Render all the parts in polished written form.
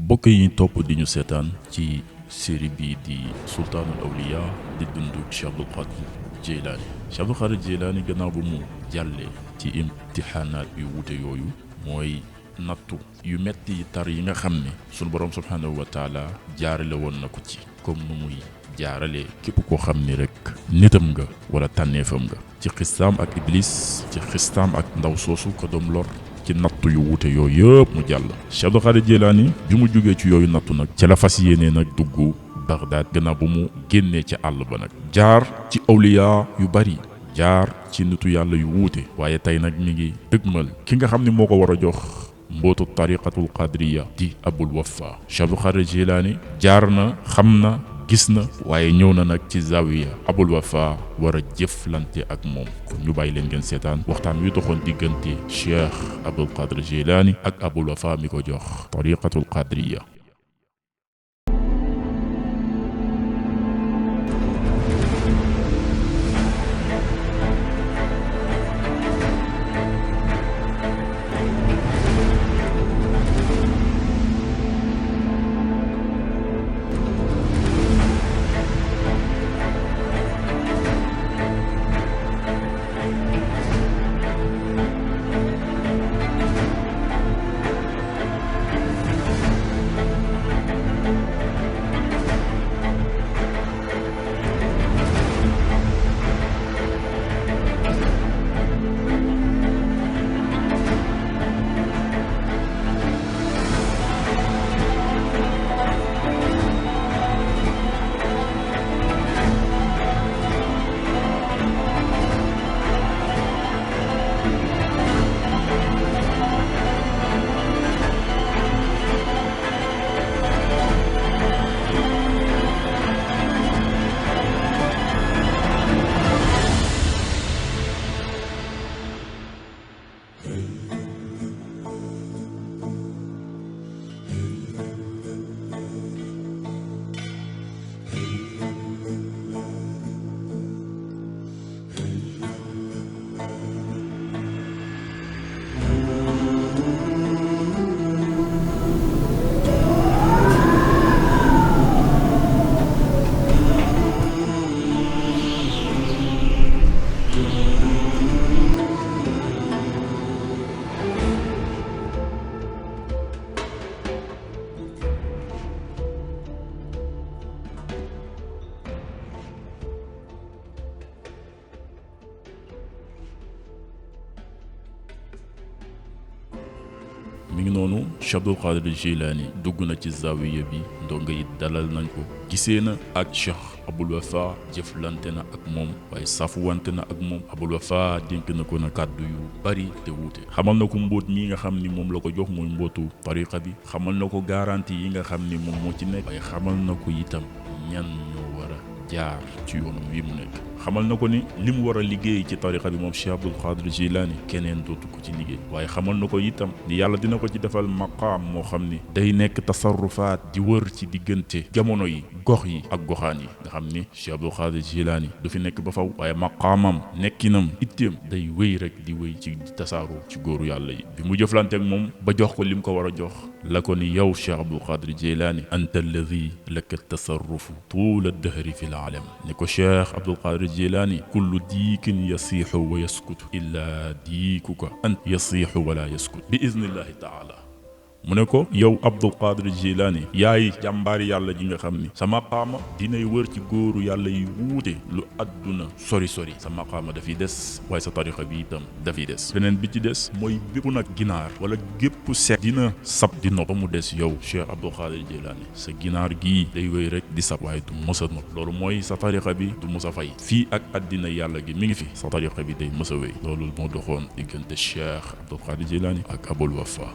bokk yi topp di ñu seetaan ci série bii di sultaanul awliya di dund Cheikh Abdul Qadir Jeylaani. Cheikh Abdul Qadir Jeylaani gannaaw ba mu jàllee ci imtixaanaat yu wute yooyu mooy nattu yu metti yi tar yi nga xam ne sunu borom subhaanahu wa taala jaarale woon na ko ci comme nu muy jaarale képp koo xam ni rek nitam nga wala tànneefam nga ci xistaam ak iblis ci xistaam ak ndaw soosu ko doom lor ci nattu yu wuute yooyu yëpp mu jàll. Cheikh Abdul Qadir Jeylaani bi mu jógee ci yooyu nattu nag ca la fas yéenee nag dugg Bagdad gannaaw bu mu génnee ca àll ba nag jaar ci awliya yu bari jaar ci nitu yàlla yu wuute waaye tey nag mi ngi dëgmal ki nga xam ne moo ko war a jox mbootu tariqatul qadriya di Abul Wafa. Cheikh Abdul Qadir Jeylaani jaar na xam na gis na waaye ñëw na nag ci zawiya Abul Wafa war a jëflante ak moom kon ñu bàyyi leen ngeen seetaan waxtaan wi doxoon diggante Cheikh Abdul Qadir Jeylaani ak Abul Wafa mi ko jox tariqatul qadriya. mi ngi noonu Cheikh Abdul Qadir Jeylaani dugg na ci zawiya bi ndongo yi dalal nañ ko gisee na ak Cheikh Abul Wafa jëflante na ak moom waaye safuwante na ak moom Abul Wafa dénk na ko na kàddu yu bari te wuute xamal na ko mbóot mi nga xam ni moom la ko jox mooy mbóotu tariqa bi xamal na ko garantie yi nga xam ni moom moo ci nekk waaye xamal na ko itam ñan ñoo war a jaar ci yoonam wi mu nekk xamal na ko ni li mu war a liggéey ci tariqa bi moom Cheikh Abdul Qadir Jeylaani keneen dootu ko ci liggéey waaye xamal na ko itam ni yàlla dina ko ci defal maqaam moo xam ni day nekk tasarrufaat di wër ci diggante jamono yi gox yi ak goxaan yi nga xam ni Cheikh Abdul Qadir Jeylaani du fi nekk ba faw waaye maqaamam nekkinam itteem day wéy rek di wéy ci tasaaroo ci góoru yàlla yi bi mu jëflante ak moom ba jox ko li mu ko war a jox la ko ni yow Cheikh Abdul Qadir Jeylaani anta alladi laka tasarrufu tuula dahri fi l alam ni ko Cheikh Abdul Qadir Jeylaani kullu diikin yasiixu wa yaskutu illaa diikuka ant yasiixu wala yaskut bi iznillahi taala mu ne ko yow Abdul Qadir Jeylaani yaay jàmbaari yàlla ji nga xam ni sa maqaama dinay wër ci góoru yàlla yi wuute lu àdduna sori sori sa maqaama dafiy des waaye sa tariqa bi itam dafiy des beneen bi ci des mooy bépp nag ginaar wala gépp set dina sab di nopp ba mu des yow Cheikh Abdul Qadir Jeylaani sa ginaar gii day wéy rek di sab waaye du mës a nopp loolu mooy sa tariqa bi du mës a fay fii ak àddina yàlla gi mi ngi fi sa tariqa bi day mës a wéy loolu moo doxoon diggante Cheikh Abdul Qadir Jeylaani ak Abul Wafa.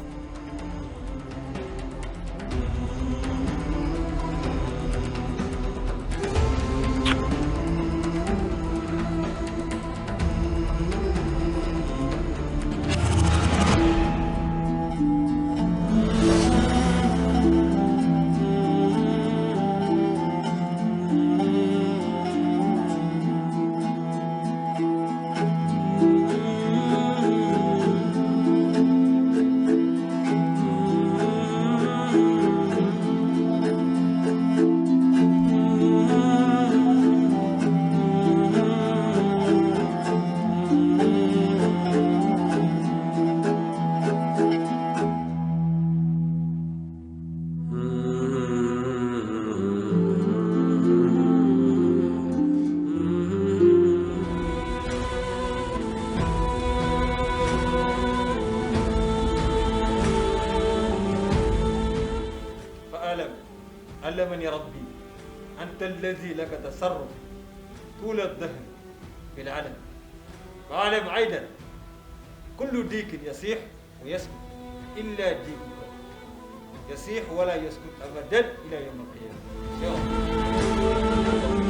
علمني ربي أنت الذي لك تصرف طول الدهر في العالم، واعلم أيضا كل ديك يصيح ويسكت إلا ديكك يصيح ولا يسكت أبدا إلى يوم القيامة إن شاء الله.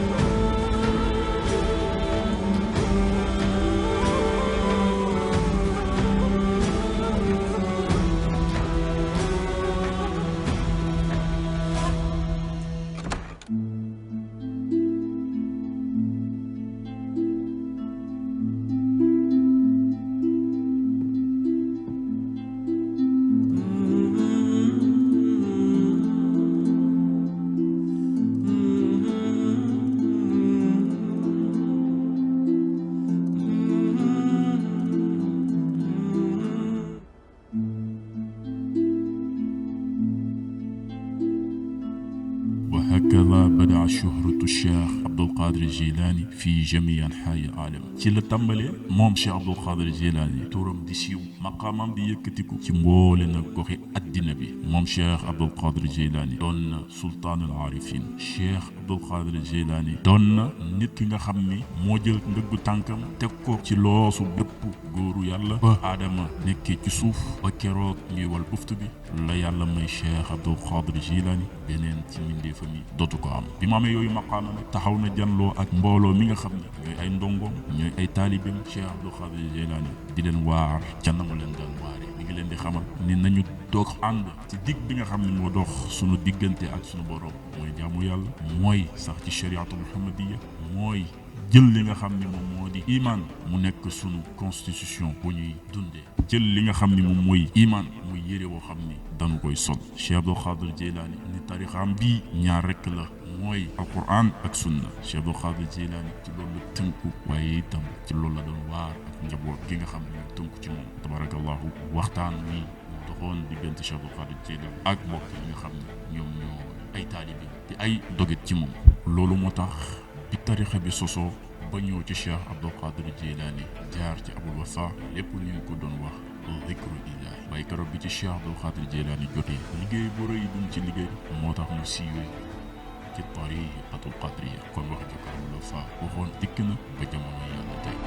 وهكذا بدأ شهرة الشيخ عبد القادر الجيلاني في جميع أنحاء العالم. ci la tàmbalee moom Cheikh Abdul Qadir Jilani turam di siiw maqaamam di yëkkatiku ci mboole na goxi addina bi. moom Cheikh Abdul Qadir Jilani doon na sultaanul aarifin. Cheikh Abdul Qadir Jilani doon na nit ki nga xam ni moo jël ndëggu tànkam teg ko ci loosu bépp góoru yàlla ba aadama nekkee ci suuf ba keroog ñuy wal buftu bi la yàlla may Cheikh Abdul Qadir Jilani beneen ci mbindeefam yi dootu ko am. bi mu amee yooyu maqaama nag taxaw na janloo ak mbooloo mi nga xam ne ñooy ay ndongoom ñooy ay taalibeem Cheikh Abdul Qadir Jilani di leen waar ca na mu leen daan waaree. mi ngi leen di xamal ni nañu doog ànd ci digg bi nga xam ne moo dox sunu diggante ak sunu borom mooy jaamu yàlla, mooy sax ci shariatu muhammadiya, mooy jël li nga xam ne moom moo di iman mu nekk sunu constitution bu ñuy dundee, jël li nga xam ne moom mooy iman muy yére woo xam ni dañu koy sol. Cheikh Abdul Qadir Jilani ni tarixaam bii ñaar rekk la, mooy alquran ak sunna. Cheikh Abdul Qadir Jilani ci loolu la tënku, waaye itam ci loolu la doon waar ak njaboot gi nga xam ne ñu tënku ci moom. tabarakallahu waxtaan wi moo doxoon diggante Cheikh Abdul Qadir Jilani ak mbokk yi nga xam ne ñoom ñoo ay taalibe te ay doget ci moom. loolu moo tax bi tarixa bi sosoo ba ñëw ci Cheikh Abdul Qadir Jilani jaar ci Abul Wafa lépp lu ñu ko doon wax zikru ilaahi. waaye keroog bi ci Cheikh Abdul Qadir Jilani jotee liggéey bu rëy bu mu ci liggéey moo tax mu siiwee ci tariqatul qadriya. kon wax ji ko Abul Wafa waxoon dikk na ba jamono yàlla tey.